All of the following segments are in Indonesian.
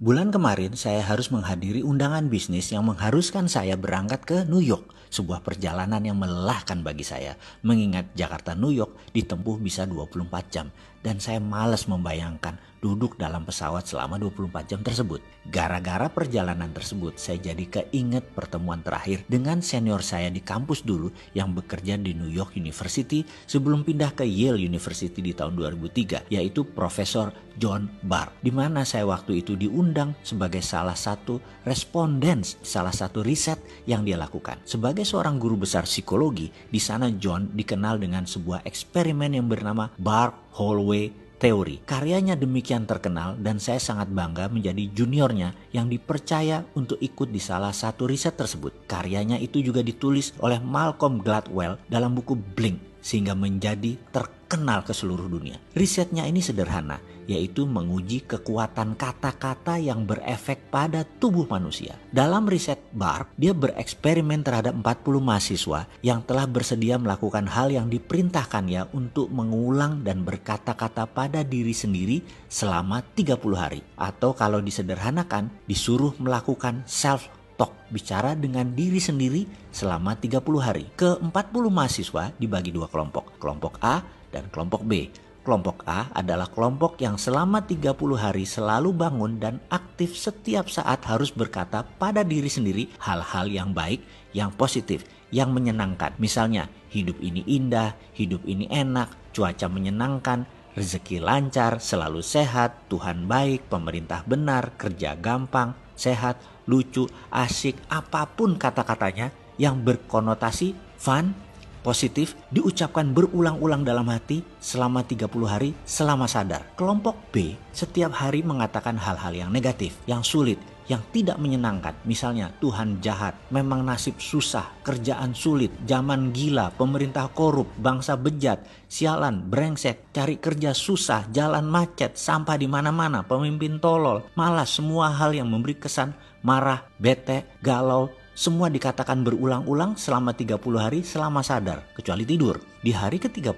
Bulan kemarin saya harus menghadiri undangan bisnis yang mengharuskan saya berangkat ke New York. Sebuah perjalanan yang melelahkan bagi saya. Mengingat Jakarta New York ditempuh bisa 24 jam. Dan saya malas membayangkan duduk dalam pesawat selama 24 jam tersebut. Gara-gara perjalanan tersebut saya jadi keinget pertemuan terakhir dengan senior saya di kampus dulu yang bekerja di New York University sebelum pindah ke Yale University di tahun 2003, yaitu Profesor John Barr, di mana saya waktu itu diundang sebagai salah satu responden salah satu riset yang dia lakukan. Sebagai seorang guru besar psikologi, di sana John dikenal dengan sebuah eksperimen yang bernama Barr-Holloway Theory. Karyanya demikian terkenal dan saya sangat bangga menjadi juniornya yang dipercaya untuk ikut di salah satu riset tersebut. Karyanya itu juga ditulis oleh Malcolm Gladwell dalam buku Blink sehingga menjadi terkenal ke seluruh dunia. Risetnya ini sederhana, yaitu menguji kekuatan kata-kata yang berefek pada tubuh manusia. Dalam riset Barr, dia bereksperimen terhadap 40 mahasiswa yang telah bersedia melakukan hal yang diperintahkannya untuk mengulang dan berkata-kata pada diri sendiri selama 30 hari. Atau kalau disederhanakan, disuruh melakukan self-talk, bicara dengan diri sendiri selama 30 hari. Ke-40 mahasiswa dibagi dua kelompok, kelompok A dan kelompok B. Kelompok A adalah kelompok yang selama 30 hari selalu bangun dan aktif setiap saat harus berkata pada diri sendiri hal-hal yang baik, yang positif, yang menyenangkan. Misalnya, hidup ini indah, hidup ini enak, cuaca menyenangkan, rezeki lancar, selalu sehat, Tuhan baik, pemerintah benar, kerja gampang, sehat, lucu, asik, apapun kata-katanya yang berkonotasi fun, positif, diucapkan berulang-ulang dalam hati selama 30 hari selama sadar. Kelompok B setiap hari mengatakan hal-hal yang negatif, yang sulit, yang tidak menyenangkan. Misalnya, Tuhan jahat, memang nasib susah, kerjaan sulit, zaman gila, pemerintah korup, bangsa bejat, sialan, brengsek, cari kerja susah, jalan macet, sampah di mana-mana, pemimpin tolol, malas, semua hal yang memberi kesan marah, bete, galau, semua dikatakan berulang-ulang selama 30 hari selama sadar, kecuali tidur. Di hari ke-30,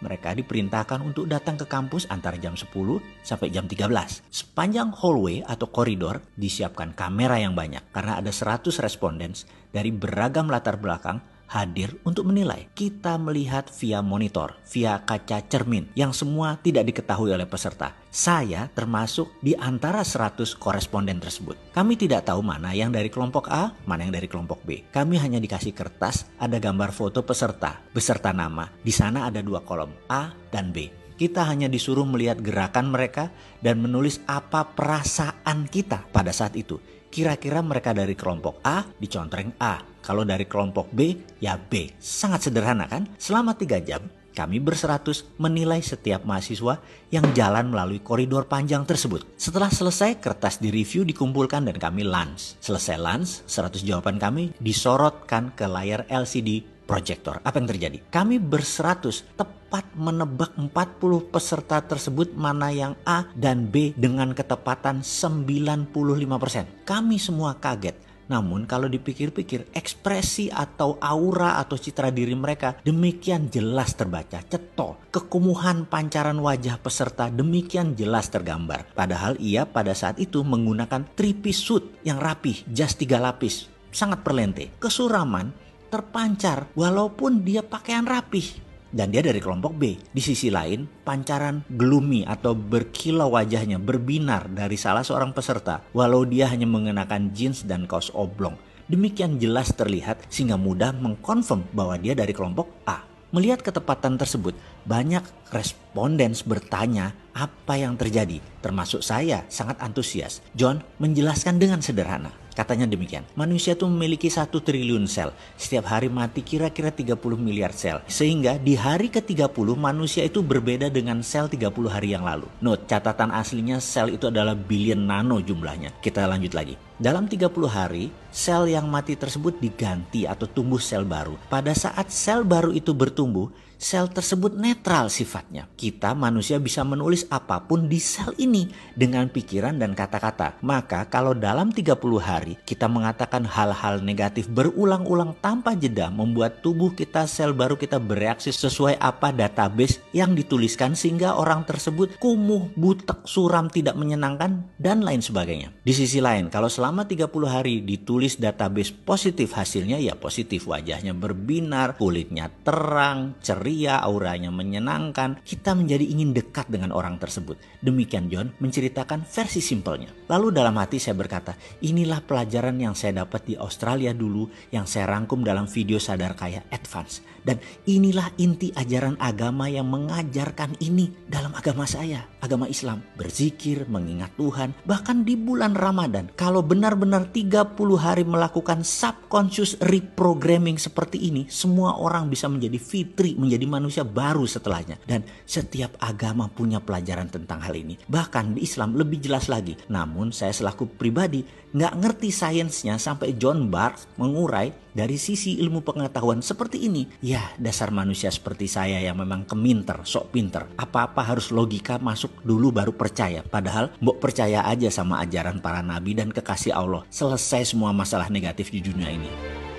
mereka diperintahkan untuk datang ke kampus antara jam 10 sampai jam 13. Sepanjang hallway atau koridor disiapkan kamera yang banyak karena ada 100 responden dari beragam latar belakang hadir untuk menilai. Kita melihat via monitor, via kaca cermin yang semua tidak diketahui oleh peserta. Saya termasuk di antara 100 koresponden tersebut. Kami tidak tahu mana yang dari kelompok A, mana yang dari kelompok B. Kami hanya dikasih kertas, ada gambar foto peserta, beserta nama. Di sana ada dua kolom, A dan B. Kita hanya disuruh melihat gerakan mereka dan menulis apa perasaan kita pada saat itu. Kira-kira mereka dari kelompok A dicontreng A. Kalau dari kelompok B, ya B. Sangat sederhana kan? Selama 3 jam, kami berseratus menilai setiap mahasiswa yang jalan melalui koridor panjang tersebut. Setelah selesai, kertas direview, dikumpulkan, dan kami lunch. Selesai lunch, 100 jawaban kami disorotkan ke layar LCD proyektor. Apa yang terjadi? Kami berseratus tepat menebak 40 peserta tersebut mana yang A dan B dengan ketepatan 95%. Kami semua kaget. Namun kalau dipikir-pikir, ekspresi atau aura atau citra diri mereka demikian jelas terbaca, cetok. Kekumuhan pancaran wajah peserta demikian jelas tergambar. Padahal ia pada saat itu menggunakan 3-piece suit yang rapih, jas 3 lapis, sangat perlente. Kesuraman terpancar walaupun dia pakaian rapih. Dan dia dari kelompok B. Di sisi lain, pancaran gloomy atau berkilau wajahnya berbinar dari salah seorang peserta walau dia hanya mengenakan jeans dan kaos oblong. Demikian jelas terlihat sehingga mudah mengkonfirm bahwa dia dari kelompok A. Melihat ketepatan tersebut, banyak responden bertanya apa yang terjadi. Termasuk saya sangat antusias. John menjelaskan dengan sederhana. Katanya demikian, manusia itu memiliki 1 triliun sel. Setiap hari mati kira-kira 30 miliar sel. Sehingga di hari ke-30 manusia itu berbeda dengan sel 30 hari yang lalu. Note, catatan aslinya sel itu adalah billion nano jumlahnya. Kita lanjut lagi. Dalam 30 hari, sel yang mati tersebut diganti atau tumbuh sel baru. Pada saat sel baru itu bertumbuh, sel tersebut netral sifatnya. Kita manusia bisa menulis apapun di sel ini dengan pikiran dan kata-kata. Maka kalau dalam 30 hari kita mengatakan hal-hal negatif berulang-ulang tanpa jeda, membuat tubuh kita, sel baru kita bereaksi sesuai apa database yang dituliskan, sehingga orang tersebut kumuh, butek, suram, tidak menyenangkan, dan lain sebagainya. Di sisi lain, kalau selama 30 hari ditulis database positif, hasilnya ya positif, wajahnya berbinar, kulitnya terang, ceria, auranya menyenangkan, kita menjadi ingin dekat dengan orang tersebut. Demikian John menceritakan versi simpelnya. Lalu dalam hati saya berkata, inilah pelajaran yang saya dapat di Australia dulu, yang saya rangkum dalam video Sadar Kaya Advance. Dan inilah inti ajaran agama yang mengajarkan ini dalam agama saya, agama Islam. Berzikir, mengingat Tuhan, bahkan di bulan Ramadan. Kalau benar-benar 30 hari melakukan subconscious reprogramming seperti ini, semua orang bisa menjadi fitri, menjadi manusia baru setelahnya. Dan setiap agama punya pelajaran tentang hal ini. Bahkan di Islam lebih jelas lagi. Namun saya selaku pribadi nggak ngerti sainsnya sampai John Barth mengurai dari sisi ilmu pengetahuan seperti ini. Ya, dasar manusia seperti saya yang memang keminter, sok pinter. Apa-apa harus logika masuk dulu baru percaya. Padahal mbok percaya aja sama ajaran para nabi dan kekasih Allah. Selesai semua masalah negatif di dunia ini.